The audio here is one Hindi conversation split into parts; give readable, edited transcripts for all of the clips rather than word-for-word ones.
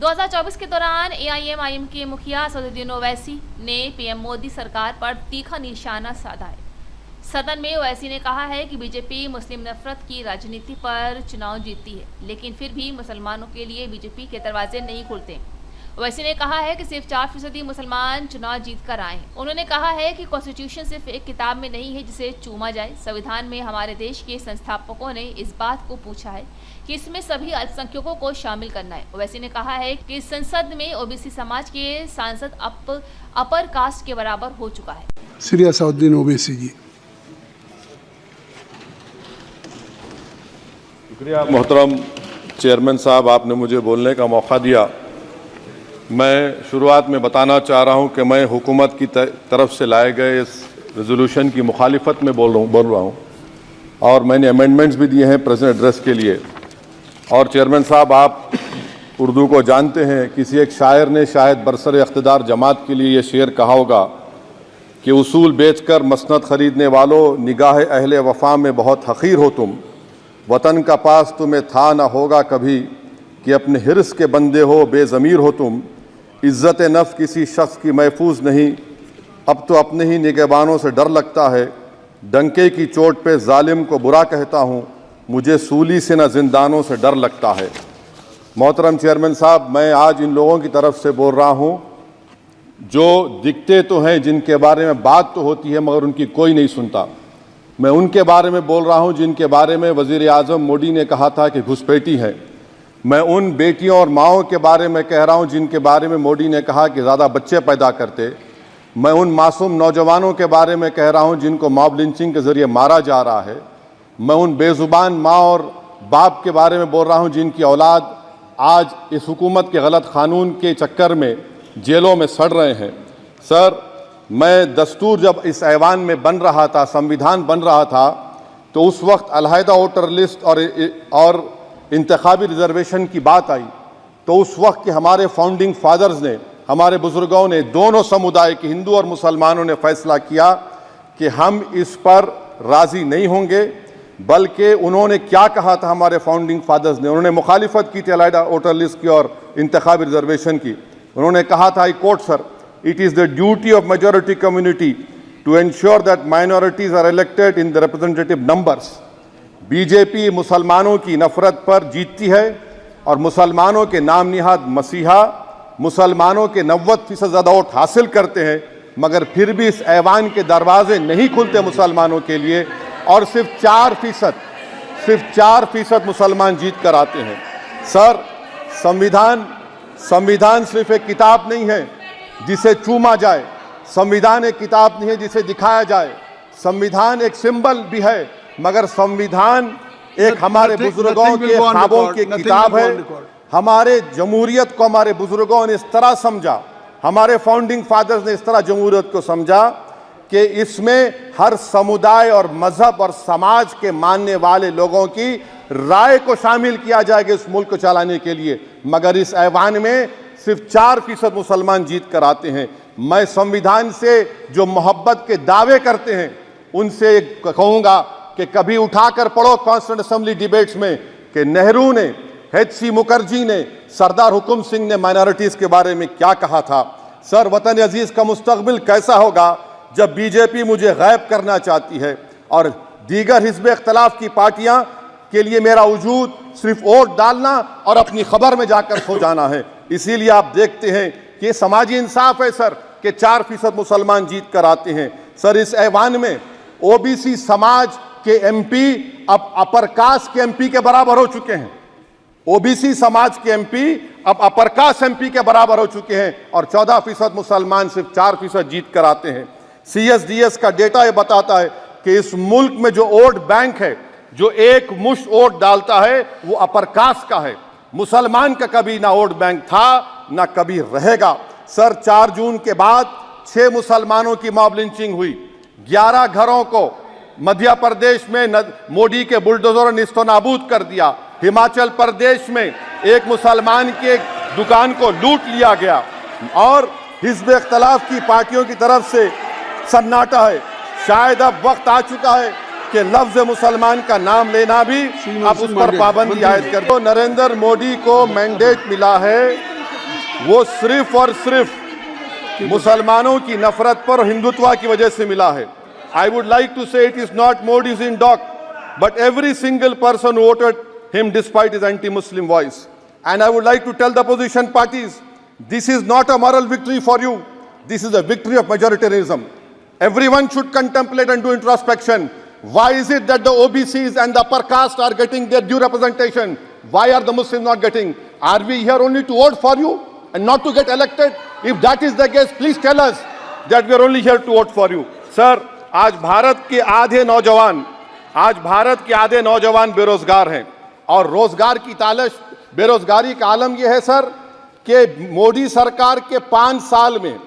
2024 के दौरान AIM के मुखिया असदुद्दीन ओवैसी ने पीएम मोदी सरकार पर तीखा निशाना साधा है। सदन में ओवैसी ने कहा है कि बीजेपी मुस्लिम नफरत की राजनीति पर चुनाव जीतती है, लेकिन फिर भी मुसलमानों के लिए बीजेपी के दरवाजे नहीं खुलते। ओवैसी ने कहा है कि सिर्फ 4% मुसलमान चुनाव जीत कर आए हैं। उन्होंने कहा है कि कॉन्स्टिट्यूशन सिर्फ एक किताब में नहीं है जिसे चूमा जाए। संविधान में हमारे देश के संस्थापकों ने इस बात को पूछा है कि इसमें सभी अल्पसंख्यकों को शामिल करना है। ओवैसी ने कहा है कि संसद में ओबीसी समाज के सांसद अपर कास्ट के बराबर हो चुका है। श्री असदुद्दीन ओवैसी जी। शुक्रिया मोहतरम चेयरमैन साहब, आपने मुझे बोलने का मौका दिया। मैं शुरुआत में बताना चाह रहा हूं कि मैं हुकूमत की तरफ से लाए गए इस रेजोल्यूशन की मुखालिफत में बोल रहा हूं और मैंने अमेंडमेंट्स भी दिए हैं प्रेजेंट एड्रेस के लिए। और चेयरमैन साहब, आप उर्दू को जानते हैं। किसी एक शायर ने शायद बरसर इख्तिदार जमात के लिए ये शेर कहा होगा कि उसूल बेचकर मसनद खरीदने वालों, निगाह अहले वफा में बहुत हक़ीर हो तुम। वतन का पास तुम्हें था ना होगा कभी कि अपने हिर्स के बंदे हो, बेज़मीर हो तुम। इज़्ज़त नफ्स किसी शख्स की महफूज नहीं, अब तो अपने ही निगहबानों से डर लगता है। डंके की चोट पे जालिम को बुरा कहता हूँ, मुझे सूली से न जिंदानों से डर लगता है। मोहतरम चेयरमैन साहब, मैं आज इन लोगों की तरफ से बोल रहा हूँ जो दिखते तो हैं, जिनके बारे में बात तो होती है मगर उनकी कोई नहीं सुनता। मैं उनके बारे में बोल रहा हूँ जिनके बारे में वज़ीर आज़म मोदी ने कहा था कि घुसपैठी है। मैं उन बेटियों और माओं के बारे में कह रहा हूं जिनके बारे में मोदी ने कहा कि ज़्यादा बच्चे पैदा करते। मैं उन मासूम नौजवानों के बारे में कह रहा हूं जिनको मॉब लिंचिंग के ज़रिए मारा जा रहा है। मैं उन बेज़ुबान माँ और बाप के बारे में बोल रहा हूं जिनकी औलाद आज इस हुकूमत के गलत कानून के चक्कर में जेलों में सड़ रहे हैं। सर, मैं दस्तूर जब इस ऐवान में बन रहा था, संविधान बन रहा था, तो उस वक्त अलहदा वोटर लिस्ट और इंतखाबी रिजर्वेशन की बात आई तो उस वक्त के हमारे फाउंडिंग फादर्स ने, हमारे बुजुर्गों ने, दोनों समुदाय के हिंदू और मुसलमानों ने फैसला किया कि हम इस पर राज़ी नहीं होंगे। बल्कि उन्होंने क्या कहा था हमारे फाउंडिंग फादर्स ने, उन्होंने मुखालिफत की थी अलहदा वोटर लिस्ट की और इंतखाबी रिजर्वेशन की। उन्होंने कहा था, I quote sir, it is the duty of majority community to ensure that minorities are elected in the representative numbers. BJP मुसलमानों की नफरत पर जीतती है और मुसलमानों के नाम निहाद मसीहा मुसलमानों के 90% ज़्यादा वोट हासिल करते हैं, मगर फिर भी इस ऐवान के दरवाजे नहीं खुलते मुसलमानों के लिए और सिर्फ 4% मुसलमान जीत कर आते हैं। सर, संविधान सिर्फ एक किताब नहीं है जिसे चूमा जाए। संविधान एक किताब नहीं है जिसे दिखाया जाए। संविधान एक सिंबल भी है, मगर संविधान एक हमारे बुजुर्गों के ख्वाबों की किताब है। हमारे जमहूरियत को हमारे बुजुर्गों ने इस तरह समझा, हमारे फाउंडिंग फादर्स ने इस तरह जमहूरियत को समझा कि इसमें हर समुदाय और मजहब और समाज के मानने वाले लोगों की राय को शामिल किया जाएगा इस मुल्क को चलाने के लिए। मगर इस ऐवान में सिर्फ 4% मुसलमान जीत कर आते हैं। मैं संविधान से जो मोहब्बत के दावे करते हैं उनसे कहूँगा कि कभी उठाकर पढ़ो कॉन्स्टिट्यूएंट असेंबली डिबेट्स में कि नेहरू ने, HC मुखर्जी ने, सरदार हुकुम सिंह ने माइनॉरिटीज़ के बारे में क्या कहा था। सर, वतन अजीज़ का मुस्तकबिल कैसा होगा जब बीजेपी मुझे गायब करना चाहती है और दीगर हिज़्ब इख्तिलाफ की पार्टियां के लिए मेरा वजूद सिर्फ वोट डालना और अपनी खबर में जाकर सो जाना है। इसीलिए आप देखते हैं कि समाजी इंसाफ है सर कि 4% मुसलमान जीत कर आते हैं। सर, इस ऐवान में ओबीसी समाज के MP अब अपर कास्ट के MP के बराबर हो चुके हैं। ओबीसी समाज के MP अब अपर कास्ट MP के बराबर हो चुके हैं और 14% मुसलमान सिर्फ 4% जीत कर आते हैं। CSDS का डेटा ये बताता है कि इस मुल्क में जो वोट बैंक है, जो एक मुश्त वोट डालता है, वो अपर कास्ट का है। मुसलमान का कभी ना वोट बैंक था ना कभी रहेगा। सर, 4 जून के बाद 6 मुसलमानों की मॉब लिंचिंग हुई। 11 घरों को मध्य प्रदेश में मोदी के बुलडोजर ने निस्तो नाबूद कर दिया। हिमाचल प्रदेश में एक मुसलमान की एक दुकान को लूट लिया गया और हिज़्ब इख्तिलाफ की पार्टियों की तरफ से सन्नाटा है। शायद अब वक्त आ चुका है कि लफ्ज मुसलमान का नाम लेना भी अब उस पर पाबंदी आयद कर दो। नरेंद्र मोदी को मैंडेट मिला है वो सिर्फ और सिर्फ मुसलमानों की नफरत पर हिंदुत्व की वजह से मिला है। I would like to say it is not Modi's in dock, but every single person voted him despite his anti-Muslim voice. And I would like to tell the opposition parties, this is not a moral victory for you. This is a victory of majoritarianism. Everyone should contemplate and do introspection. Why is it that the OBCs and the upper caste are getting their due representation? Why are the Muslims not getting? Are we here only to vote for you and not to get elected? If that is the case, please tell us that we are only here to vote for you. Sir, आज भारत के आधे नौजवान बेरोजगार हैं और रोजगार की तालाश, बेरोजगारी का आलम यह है सर कि मोदी सरकार के 5 साल में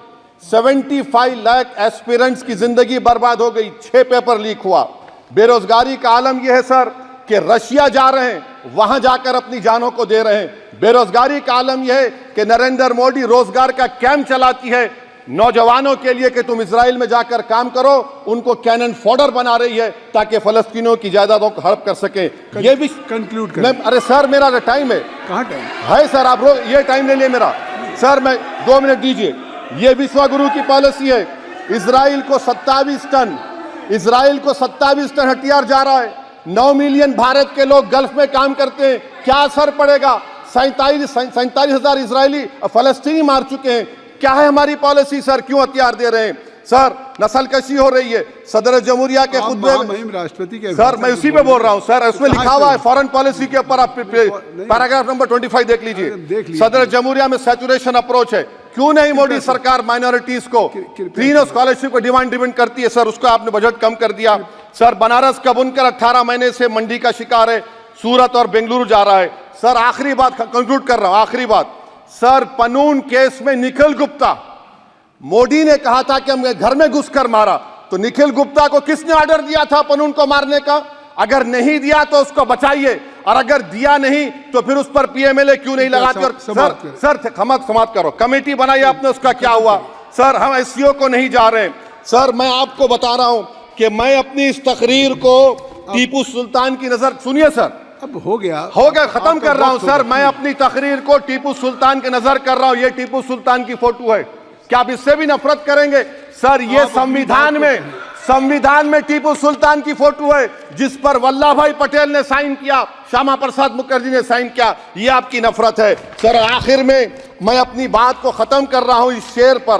75 लाख एस्पिरेंट्स की जिंदगी बर्बाद हो गई, 6 पेपर लीक हुआ। बेरोजगारी का आलम यह है सर कि रशिया जा रहे हैं, वहां जाकर अपनी जानों को दे रहे हैं। बेरोजगारी का आलम यह है कि नरेंद्र मोदी रोजगार का कैंप चलाती है नौजवानों के लिए कि तुम इजराइल में जाकर काम करो, उनको कैनन फॉडर बना रही है ताकि फलस्तीनियों की जायदादों को हड़प कर सके। ये भी कंक्लूड करें। अरे सर मेरा टाइम है, कहाँ टाइम है सर? आप ये टाइम ले लिए मेरा सर, मैं 2 मिनट दीजिए। ये विश्वगुरु की पॉलिसी है। इजराइल को 27 टन हथियार जा रहा है। 9 मिलियन भारत के लोग गल्फ में काम करते हैं, क्या असर पड़ेगा? 47,000 इजरायली फलस्तीनी मार चुके हैं। क्या है हमारी पॉलिसी सर? क्यों हथियार दे रहे हैं सर? नस्लकशी हो रही है। सदर जमहूरिया के खुतबे में राष्ट्रपति के सर, मैं उसी पे बोल रहा हूं सर, उसमें लिखा हुआ है फॉरेन पॉलिसी के ऊपर, आप पैराग्राफ नंबर 25 देख लीजिए। सदर जमहूरिया में सैचुरेशन अप्रोच है। क्यों नहीं मोदी सरकार माइनॉरिटीज को तीनों स्कॉलरशिप को डिमांड करती है सर? उसको आपने बजट कम कर दिया सर। बनारस का बुनकर 18 महीने से मंडी का शिकार है, सूरत और बेंगलुरु जा रहा है सर। आखिरी बात कंक्लूड कर रहा हूं, आखिरी बात सर, पनून केस में निखिल गुप्ता, मोदी ने कहा था कि हमने घर में घुसकर मारा, तो निखिल गुप्ता को किसने ऑर्डर दिया था पनून को मारने का? अगर नहीं दिया तो उसको बचाइए, और अगर दिया नहीं तो फिर उस पर पीएमएलए क्यों नहीं लगाकर? सर समाप्त करो। कमेटी बनाई आपने, उसका क्या हुआ? सर हम एससीओ को नहीं जा रहे। सर मैं आपको बता रहा हूं कि मैं अपनी इस तकरीर को टीपू सुल्तान की नजर, सुनिए सर, अब हो गया, खत्म कर रहा हूं सर। मैं अपनी तकरीर को टीपू सुल्तान की नजर कर रहा हूं। ये टीपू सुल्तान की फोटो है, क्या आप इससे भी नफरत करेंगे सर? ये संविधान में टीपू सुल्तान की फोटो है जिस पर वल्लभ भाई पटेल ने साइन किया, श्यामा प्रसाद मुखर्जी ने साइन किया। ये आपकी नफरत है सर। आखिर में मैं अपनी बात को खत्म कर रहा हूं इस शेर पर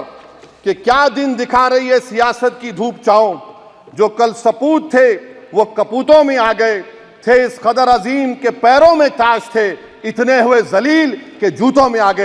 कि क्या दिन दिखा रही है सियासत की धूप छांव। जो कल सपूत थे वो कपूतों में आ गए, थे इस कदर अजीम के पैरों में ताज थे, इतने हुए जलील के जूतों में आ गए।